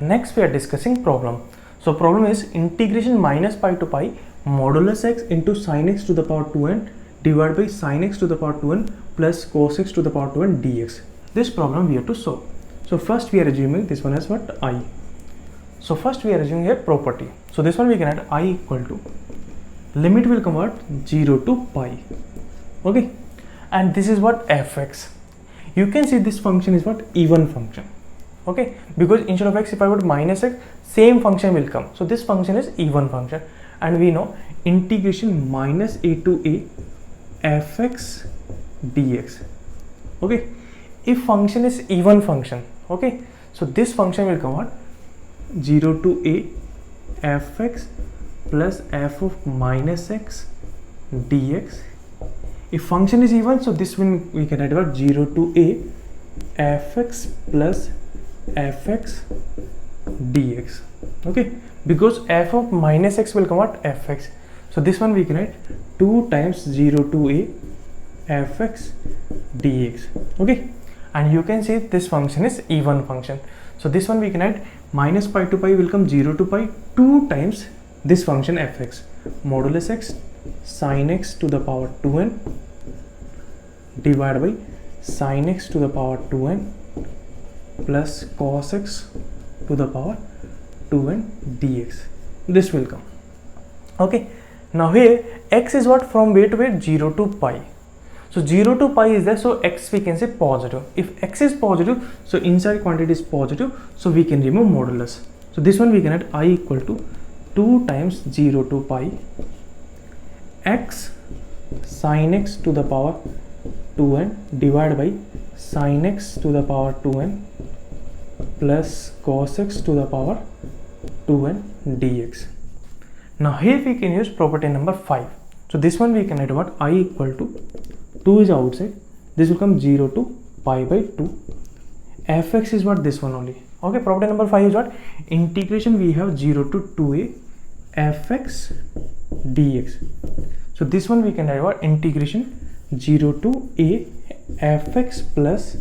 Next we are discussing problem. So problem is integration minus pi to pi modulus x into sin x to the power 2n divided by sin x to the power 2n plus cos x to the power 2n dx. This problem we have to solve. So first we are assuming this one as what? I. So first we are assuming a property. So this one we can add I equal to limit will convert 0 to pi. Okay, and this is what fx. You can see this function is what? Even function. Okay, because instead of x, if I put minus x, same function will come. So this function is even function, and we know integration minus a to a fx dx. Okay, if function is even function, okay, so this function will convert 0 to a fx plus f of minus x dx. If function is even, so this one we can write about 0 to a fx plus fx dx. Okay, because f of minus x will convert fx, so this one we can write 2 times 0 to a fx dx. Okay, and you can see this function is even function, so this one we can write minus pi to pi will come 0 to pi 2 times this function fx modulus x sin x to the power 2n divided by sin x to the power 2n plus cos x to the power 2n dx. This will come. Okay, now here x is what? From where to where? 0 to pi. So 0 to pi is there, so x we can say positive. If x is positive, so inside quantity is positive, so we can remove modulus. So this one we can add I equal to 2 times 0 to pi x sin x to the power 2n divided by sin x to the power 2n plus cos x to the power 2n dx. Now here we can use property number 5. So this one we can write what? I equal to 2 is outside, this will come 0 to pi by 2. fx is what? This one only. Okay, property number 5 is what? Integration we have 0 to 2a fx dx. So this one we can write what? Integration 0 to a fx plus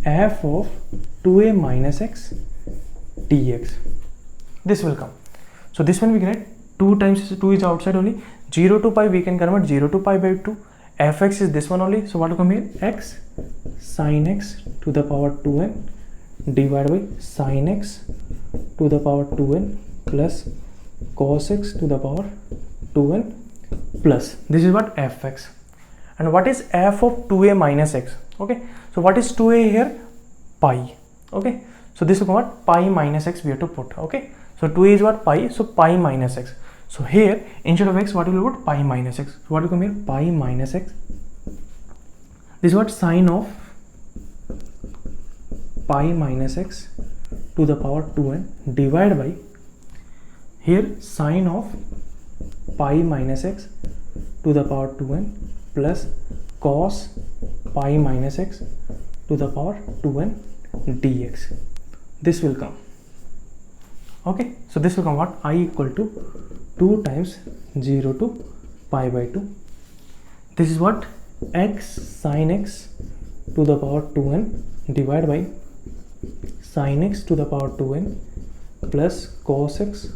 f of 2a minus x dx. This will come. So this one we can write 2 times 2 is outside only, 0 to pi we can convert 0 to pi by 2. fx is this one only, so what will come here? X sin x to the power 2n divided by sin x to the power 2n plus cos x to the power 2n plus, this is what? Fx. And what is f of 2a minus x? Okay, so what is 2a here? Pi. Okay, so this is what? Pi minus x we have to put. Okay, so 2a is what? Pi, so pi minus x. So here instead of x what will we put? Pi minus x. So what will come here? Pi minus x. This is what? Sine of pi minus x to the power 2n divided by here sine of pi minus x to the power 2n plus cos pi minus x to the power 2n dx. This will come. Okay, so this will come what? I equal to 2 times 0 to pi by 2. This is what? X sin x to the power 2n divided by sin x to the power 2n plus cos x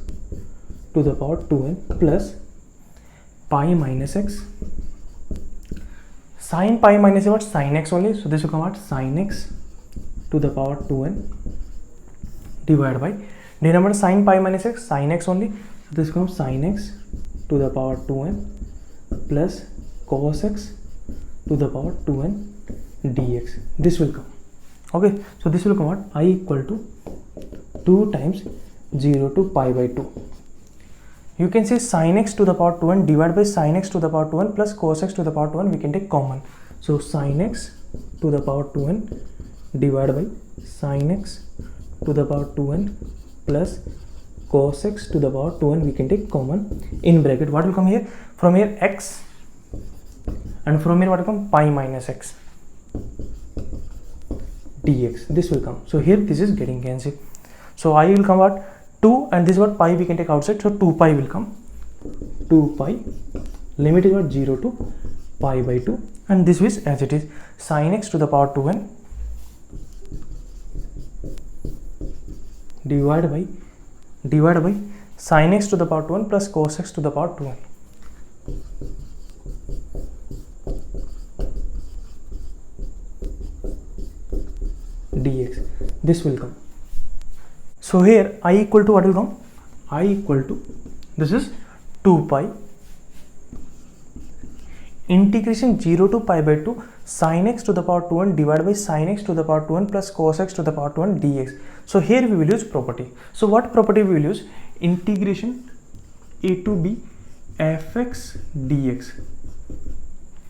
to the power 2n plus pi minus x. Sin pi minus is what? Sin x only, so this will come out sin x to the power 2n divided by denominator sin pi minus x, sin x only, so this becomes sin x to the power 2n plus cos x to the power 2n dx. This will come. Okay, so this will come out I equal to 2 times 0 to pi by 2. You can say sin x to the power 2n divided by sin x to the power 2n plus cos x to the power 2n, we can take common. So sin x to the power 2n divided by sin x to the power 2n plus cos x to the power 2n, we can take common. In bracket what will come here? From here x, and from here what will come? Pi minus x dx. This will come. So here this is getting cancelled. So I will come what? 2, and this is what? Pi we can take outside, so 2 pi will come. 2 pi limit is what? 0 to pi by 2, and this is as it is sin x to the power 2n divided by sin x to the power 2n plus cos x to the power 2n. dx. This will come. So here I equal to what will come? I equal to, this is 2 pi integration 0 to pi by 2 sin x to the power 2n divided by sin x to the power 2n plus cos x to the power 2n dx. So here we will use property. So what property we will use? Integration a to b fx dx.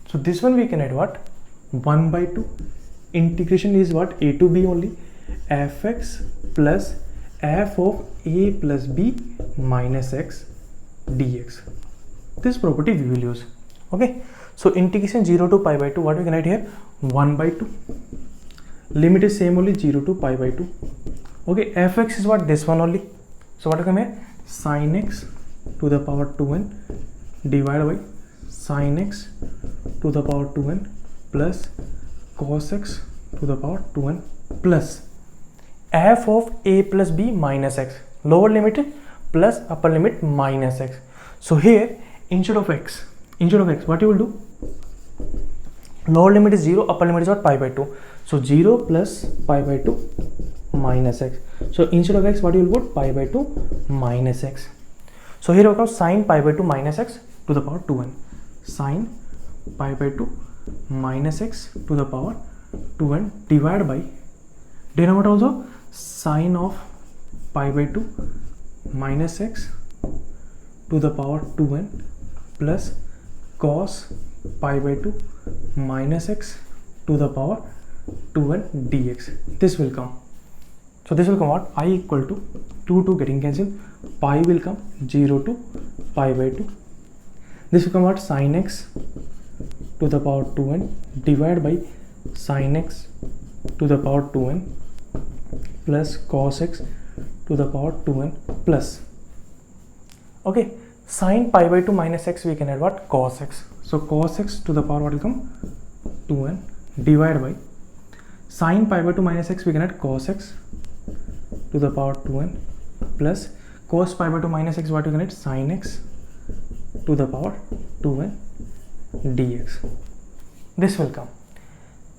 So this one we can add what? 1 by 2 integration is what? A to b only, fx plus f of a plus b minus x dx. This property we will use. Okay, so integration 0 to pi by 2, what we can write here? 1 by 2, limit is same only, 0 to pi by 2. Okay, fx is what? This one only. So what will come here? Sin x to the power 2n divided by sin x to the power 2n plus cos x to the power 2n plus f of a plus b minus x, lower limit plus upper limit minus x. So here instead of x, what you will do? Lower limit is 0, upper limit is what? Pi by 2. So 0 plus pi by 2 minus x. So instead of x, what you will put? Pi by 2 minus x. So here we have sin pi by 2 minus x to the power 2n. Sin pi by 2 minus x to the power 2n divided by denominator also sin of pi by 2 minus x to the power 2n plus cos pi by 2 minus x to the power 2n dx. This will come. So this will come out I equal to 2 getting cancelled, pi will come 0 to pi by 2. This will come out sin x to the power 2n divided by sin x to the power 2n plus cos x to the power 2n plus, okay, sin pi by 2 minus x we can add what? Cos x. So cos x to the power what will come? 2n divided by sin pi by 2 minus x we can add cos x to the power 2n plus cos pi by 2 minus x what you can add? Sin x to the power 2n dx. This will come.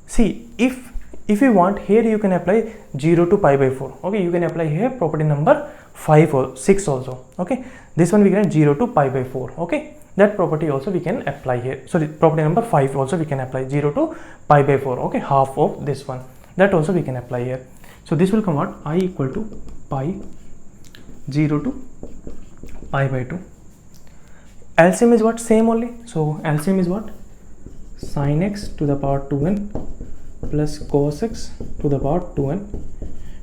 See, if you want, here you can apply 0 to pi by 4. Okay, you can apply here property number 5 or 6 also. Okay, this one we can add 0 to pi by 4. Okay, that property also we can apply here. Sorry, property number 5 also we can apply 0 to pi by 4. Okay, half of this one, that also we can apply here. So this will come out I equal to pi 0 to pi by 2. LCM is what? Same only. So LCM is what? Sin x to the power 2n plus cos x to the power 2n.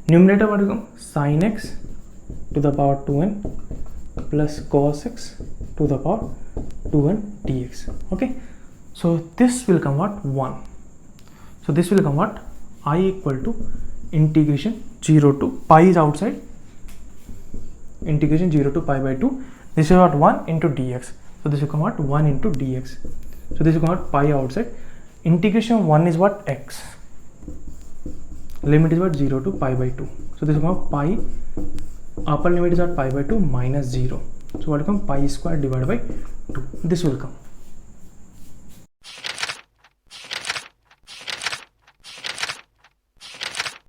Numerator what will come? Sin x to the power 2n plus cos x to the power 2n dx. Okay, so this will come what? 1. So this will come what? I equal to integration 0 to pi is outside, integration 0 to pi by 2. This is what? 1 into dx. So this will come out 1 into dx. So this will come out pi outside. Integration 1 is what? X. Limit is what? 0 to pi by 2. So this will come out pi, upper limit is what? Pi by 2 minus 0. So what will come? Pi square divided by 2. This will come.